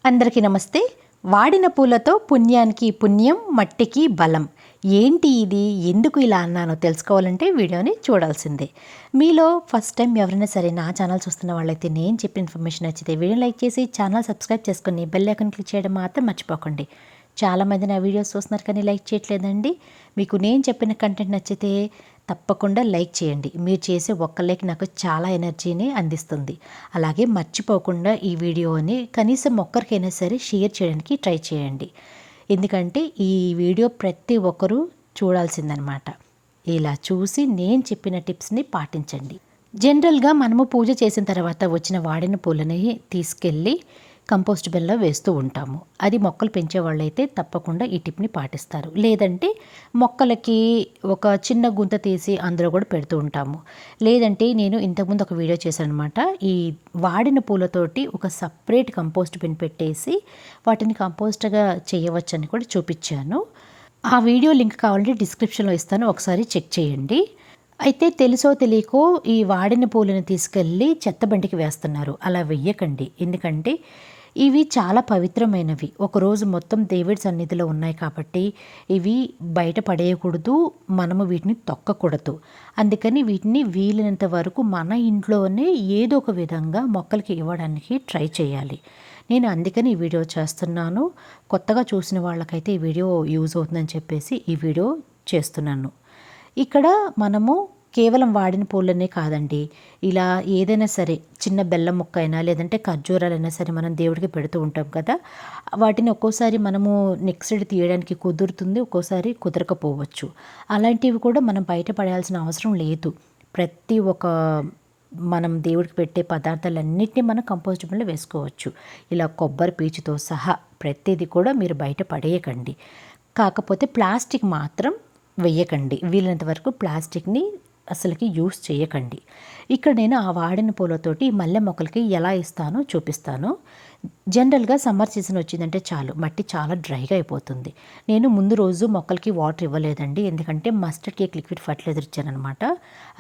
అందరికీ నమస్తే. వాడిన పూలతో పుణ్యానికి పుణ్యం, మట్టికి బలం. ఏంటి ఇది, ఎందుకు ఇలా అన్నానో తెలుసుకోవాలంటే వీడియోని చూడాల్సిందే. మీలో ఫస్ట్ టైం ఎవరైనా సరే నా ఛానల్ చూస్తున్న వాళ్ళైతే నేను చెప్పిన ఇన్ఫర్మేషన్ నచ్చితే వీడియో లైక్ చేసి ఛానల్ సబ్స్క్రైబ్ చేసుకొని బెల్ ఐకాన్ క్లిక్ చేయడం మాత్రం మర్చిపోకండి. చాలామంది నా వీడియోస్ చూస్తున్నారు కానీ లైక్ చేయట్లేదండి. మీకు నేను చెప్పిన కంటెంట్ నచ్చితే తప్పకుండా లైక్ చేయండి. మీరు చేసే ఒక్క లైక్ నాకు చాలా ఎనర్జీని అందిస్తుంది. అలాగే మర్చిపోకుండా ఈ వీడియోని కనీసం ఒక్కరికైనా సరే షేర్ చేయడానికి ట్రై చేయండి. ఎందుకంటే ఈ వీడియో ప్రతి ఒక్కరూ చూడాల్సిందనమాట. ఇలా చూసి నేను చెప్పిన టిప్స్ని పాటించండి. జనరల్గా మనము పూజ చేసిన తర్వాత వచ్చిన వాడిన పూలని తీసుకెళ్ళి కంపోస్ట్ బిన్లో వేస్తూ ఉంటాము. అది మొక్కలు పెంచే వాళ్ళైతే తప్పకుండా ఈ టిప్ని పాటిస్తారు. లేదంటే మొక్కలకి ఒక చిన్న గుంత తీసి అందులో కూడా పెడుతూ ఉంటాము. లేదంటే నేను ఇంతకుముందు ఒక వీడియో చేశాను అనమాట. ఈ వాడిన పూలతోటి ఒక సపరేట్ కంపోస్ట్ బిన్ పెట్టేసి వాటిని కంపోస్ట్గా చేయవచ్చని కూడా చూపించాను. ఆ వీడియో లింక్ కావాలంటే డిస్క్రిప్షన్లో ఇస్తాను, ఒకసారి చెక్ చేయండి. అయితే తెలుసో తెలియకో ఈ వాడిన పూలను తీసుకెళ్ళి చెత్తబండికి వేస్తున్నారు. అలా వెయ్యకండి. ఎందుకంటే ఇవి చాలా పవిత్రమైనవి. ఒకరోజు మొత్తం దేవుడి సన్నిధిలో ఉన్నాయి కాబట్టి ఇవి బయట పడేయకూడదు, మనము వీటిని తొక్కకూడదు. అందుకని వీటిని వీలైనంత వరకు మన ఇంట్లోనే ఏదో ఒక విధంగా మొక్కలకి ఇవ్వడానికి ట్రై చేయాలి. నేను అందుకని ఈ వీడియో చేస్తున్నాను. కొత్తగా చూసిన వాళ్ళకైతే ఈ వీడియో యూజ్ అవుతుందని చెప్పేసి ఈ వీడియో చేస్తున్నాను. ఇక్కడ మనము కేవలం వాడిన పూలనే కాదండి, ఇలా ఏదైనా సరే చిన్న బెల్లం ముక్క అయినా లేదంటే ఖర్జూరాలైనా సరే మనం దేవుడికి పెడుతూ ఉంటాం కదా. వాటిని ఒక్కోసారి మనము నెక్స్ట్ తీయడానికి కుదురుతుంది, ఒక్కోసారి కుదరకపోవచ్చు. అలాంటివి కూడా మనం బయట పడాల్సిన అవసరం లేదు. ప్రతి ఒక్క మనం దేవుడికి పెట్టే పదార్థాలన్నింటినీ మనం కంపోస్ట్ బిన్లో వేసుకోవచ్చు. ఇలా కొబ్బరి పీచుతో సహా ప్రతిదీ కూడా మీరు బయట పడేయకండి. కాకపోతే ప్లాస్టిక్ మాత్రం వెయ్యకండి. వీలైనంత వరకు ప్లాస్టిక్ని అసలుకి యూస్ చేయకండి. ఇక్కడ నేను ఆ వాడిన పూలతోటి మల్లె మొక్కలకి ఎలా ఇస్తానో చూపిస్తాను. జనరల్గా సమ్మర్ సీజన్ వచ్చిందంటే చాలు మట్టి చాలా డ్రైగా అయిపోతుంది. నేను ముందు రోజు మొక్కలకి వాటర్ ఇవ్వలేదండి, ఎందుకంటే మస్టర్డ్ కేక్ లిక్విడ్ ఫర్టిలైజర్ ఇచ్చానమాట.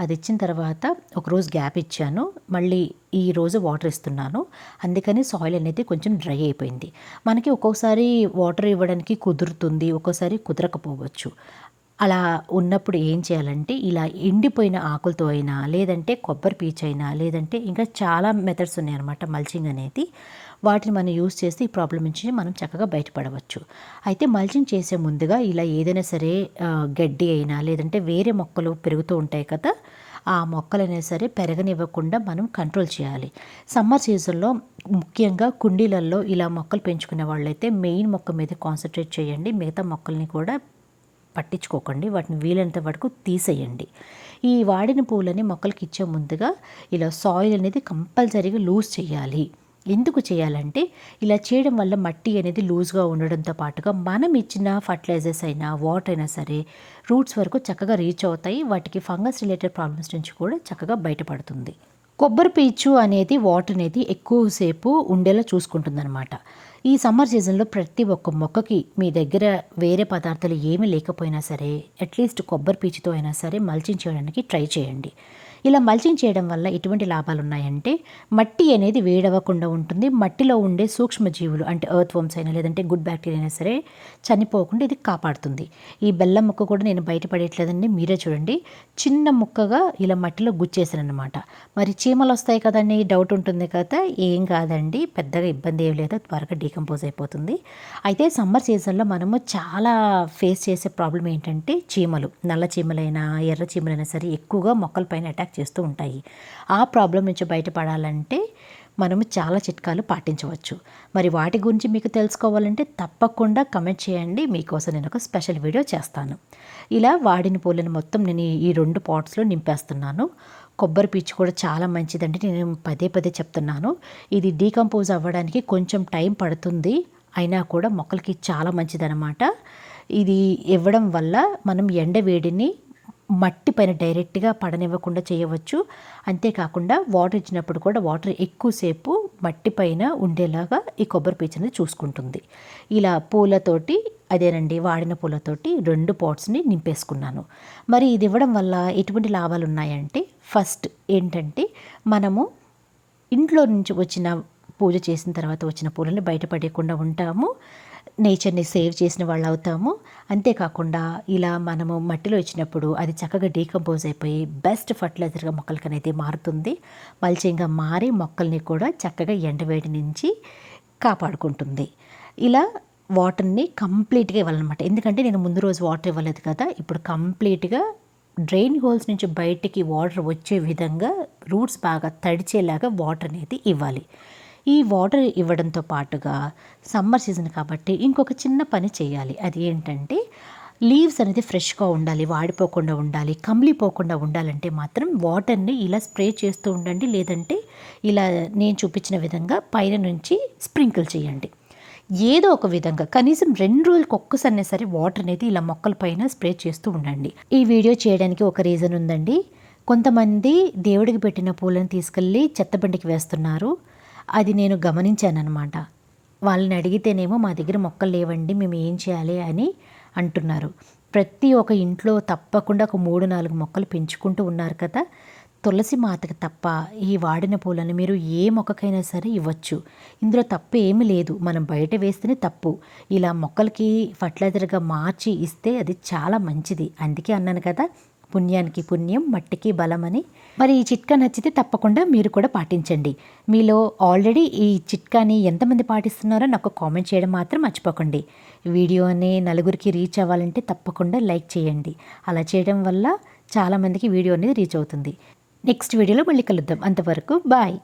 అది ఇచ్చిన తర్వాత ఒకరోజు గ్యాప్ ఇచ్చాను, మళ్ళీ ఈ రోజు వాటర్ ఇస్తున్నాను. అందుకని సాయిల్ అనేది కొంచెం డ్రై అయిపోయింది. మనకి ఒక్కోసారి వాటర్ ఇవ్వడానికి కుదురుతుంది, ఒక్కోసారి కుదరకపోవచ్చు. అలా ఉన్నప్పుడు ఏం చేయాలంటే ఇలా ఎండిపోయిన ఆకులతో అయినా లేదంటే కొబ్బరి పీచు అయినా లేదంటే ఇంకా చాలా మెథడ్స్ ఉన్నాయన్నమాట మల్చింగ్ అనేది. వాటిని మనం యూస్ చేస్తే ఈ ప్రాబ్లం నుంచి మనం చక్కగా బయటపడవచ్చు. అయితే మల్చింగ్ చేసే ముందుగా ఇలా ఏదైనా సరే గడ్డి అయినా లేదంటే వేరే మొక్కలు పెరుగుతూ ఉంటాయి కదా, ఆ మొక్కలైనా సరే పెరగనివ్వకుండా మనం కంట్రోల్ చేయాలి. సమ్మర్ సీజన్లో ముఖ్యంగా కుండీలలో ఇలా మొక్కలు పెంచుకునే వాళ్ళైతే మెయిన్ మొక్క మీద కాన్సన్ట్రేట్ చేయండి. మిగతా మొక్కల్ని కూడా పట్టించుకోకండి, వాటిని వీలైనంత వరకు తీసేయండి. ఈ వాడిన పూలని మొక్కలకి ఇచ్చే ముందుగా ఇలా సాయిల్ అనేది కంపల్సరీగా లూజ్ చేయాలి. ఎందుకు చేయాలంటే ఇలా చేయడం వల్ల మట్టి అనేది లూజ్గా ఉండడంతో పాటుగా మనం ఇచ్చిన ఫర్టిలైజర్స్ అయినా వాటర్ అయినా సరే రూట్స్ వరకు చక్కగా రీచ్ అవుతాయి. వాటికి ఫంగస్ రిలేటెడ్ ప్రాబ్లమ్స్ నుంచి కూడా చక్కగా బయటపడుతుంది. కొబ్బరి పీచు అనేది వాటర్ అనేది ఎక్కువసేపు ఉండేలా చూసుకుంటుందన్నమాట. ఈ సమ్మర్ సీజన్లో ప్రతి ఒక్క మొక్కకి మీ దగ్గర వేరే పదార్థాలు ఏమీ లేకపోయినా సరే అట్లీస్ట్ కొబ్బరి పీచుతో అయినా సరే మల్చింగ్ చేయడానికి ట్రై చేయండి. ఇలా మల్చింగ్ చేయడం వల్ల ఎటువంటి లాభాలు ఉన్నాయంటే మట్టి అనేది వేడవ్వకుండా ఉంటుంది. మట్టిలో ఉండే సూక్ష్మజీవులు అంటే ఎర్త్ వర్మ్స్ అయినా లేదంటే గుడ్ బ్యాక్టీరియా అయినా సరే చనిపోకుండా ఇది కాపాడుతుంది. ఈ బెల్లం ముక్క కూడా నేను బయటపడేయట్లేదండి, మీరే చూడండి. చిన్న ముక్కగా ఇలా మట్టిలో గుచ్చేసాను అనమాట. మరి చీమలు వస్తాయి కదండి, డౌట్ ఉంటుంది కదా. ఏం కాదండి, పెద్దగా ఇబ్బంది ఏం లేదు, త్వరగా డీకంపోజ్ అయిపోతుంది. అయితే సమ్మర్ సీజన్లో మనము చాలా ఫేస్ చేసే ప్రాబ్లం ఏంటంటే చీమలు, నల్ల చీమలైనా ఎర్ర చీమలైనా సరే ఎక్కువగా మొక్కలపైన అటాక్ చేస్తూ ఉంటాయి. ఆ ప్రాబ్లం నుంచి బయటపడాలంటే మనము చాలా చిట్కాలు పాటించవచ్చు. మరి వాటి గురించి మీకు తెలుసుకోవాలంటే తప్పకుండా కమెంట్ చేయండి, మీకోసం నేను ఒక స్పెషల్ వీడియో చేస్తాను. ఇలా వాడిన పూలను మొత్తం నేను ఈ 2 పాట్స్లో నింపేస్తున్నాను. కొబ్బరి పీచు కూడా చాలా మంచిదండి, నేను పదే పదే చెప్తున్నాను. ఇది డీకంపోజ్ అవ్వడానికి కొంచెం టైం పడుతుంది, అయినా కూడా మొక్కలకి చాలా మంచిదన్నమాట. ఇది ఇవ్వడం వల్ల మనం ఎండ వేడిని మట్టి పైన డైరెక్ట్గా పడనివ్వకుండా చేయవచ్చు. అంతేకాకుండా వాటర్ ఇచ్చినప్పుడు కూడా వాటర్ ఎక్కువసేపు మట్టి పైన ఉండేలాగా ఈ కొబ్బరి పీచు అనేది చూసుకుంటుంది. ఇలా పూలతోటి అదేనండి వాడిన పూలతోటి 2 పాట్స్ని నింపేసుకున్నాను. మరి ఇది ఇవ్వడం వల్ల ఎటువంటి లాభాలు ఉన్నాయంటే ఫస్ట్ ఏంటంటే మనము ఇంట్లో నుంచి వచ్చిన పూజ చేసిన తర్వాత వచ్చిన పూలని బయటపడేయకుండా ఉంటాము, నేచర్ని సేవ్ చేసిన వాళ్ళు అవుతాము. అంతేకాకుండా ఇలా మనము మట్టిలో ఇచ్చినప్పుడు అది చక్కగా డీకంపోజ్ అయిపోయి బెస్ట్ ఫర్టిలైజర్గా మొక్కలకి అనేది మారుతుంది. మల్చింగ్గా మారి మొక్కల్ని కూడా చక్కగా ఎండవేడి నుంచి కాపాడుకుంటుంది. ఇలా వాటర్ని కంప్లీట్గా ఇవ్వాలన్నమాట. ఎందుకంటే నేను ముందు రోజు వాటర్ ఇవ్వలేదు కదా, ఇప్పుడు కంప్లీట్గా డ్రైన్ హోల్స్ నుంచి బయటికి వాటర్ వచ్చే విధంగా రూట్స్ బాగా తడిచేలాగా వాటర్ అనేది ఇవ్వాలి. ఈ వాటర్ ఇవ్వడంతో పాటుగా సమ్మర్ సీజన్ కాబట్టి ఇంకొక చిన్న పని చేయాలి. అది ఏంటంటే లీవ్స్ అనేది ఫ్రెష్గా ఉండాలి, వాడిపోకుండా ఉండాలి, కమిలిపోకుండా ఉండాలంటే మాత్రం వాటర్ని ఇలా స్ప్రే చేస్తూ ఉండండి. లేదంటే ఇలా నేను చూపించిన విధంగా పైన నుంచి స్ప్రింకిల్ చేయండి. ఏదో ఒక విధంగా కనీసం 2 రోజులకు ఒక్కసారి సరే వాటర్ అనేది ఇలా మొక్కల పైన స్ప్రే చేస్తూ ఉండండి. ఈ వీడియో చేయడానికి ఒక రీజన్ ఉందండి. కొంతమంది దేవుడికి పెట్టిన పూలను తీసుకెళ్ళి చెత్తబండికి వేస్తున్నారు. అది నేను గమనించానమాట. వాళ్ళని అడిగితేనేమో మా దగ్గర మొక్కలు లేవండి, మేము ఏం చేయాలి అని అంటున్నారు. ప్రతి ఒక్క ఇంట్లో తప్పకుండా ఒక 3-4 మొక్కలు పెంచుకుంటూ ఉన్నారు కదా. తులసి మాతకి తప్ప ఈ వాడిన పూలను మీరు ఏ మొక్కకైనా సరే ఇవ్వచ్చు. ఇందులో తప్పు ఏమీ లేదు. మనం బయట వేస్తేనే తప్పు. ఇలా మొక్కలకి ఫర్టిలైజర్గా మార్చి ఇస్తే అది చాలా మంచిది. అందుకే అన్నాను కదా, పుణ్యానికి పుణ్యం మట్టికి బలం అని. మరి ఈ చిట్కా నచ్చితే తప్పకుండా మీరు కూడా పాటించండి. మీలో ఆల్రెడీ ఈ చిట్కాని ఎంతమంది పాటిస్తున్నారో నాకు కామెంట్ చేయడం మాత్రం మర్చిపోకండి. వీడియోని నలుగురికి రీచ్ అవ్వాలంటే తప్పకుండా లైక్ చేయండి. అలా చేయడం వల్ల చాలామందికి వీడియో అనేది రీచ్ అవుతుంది. నెక్స్ట్ వీడియోలో మళ్ళీ కలుద్దాం. అంతవరకు బాయ్.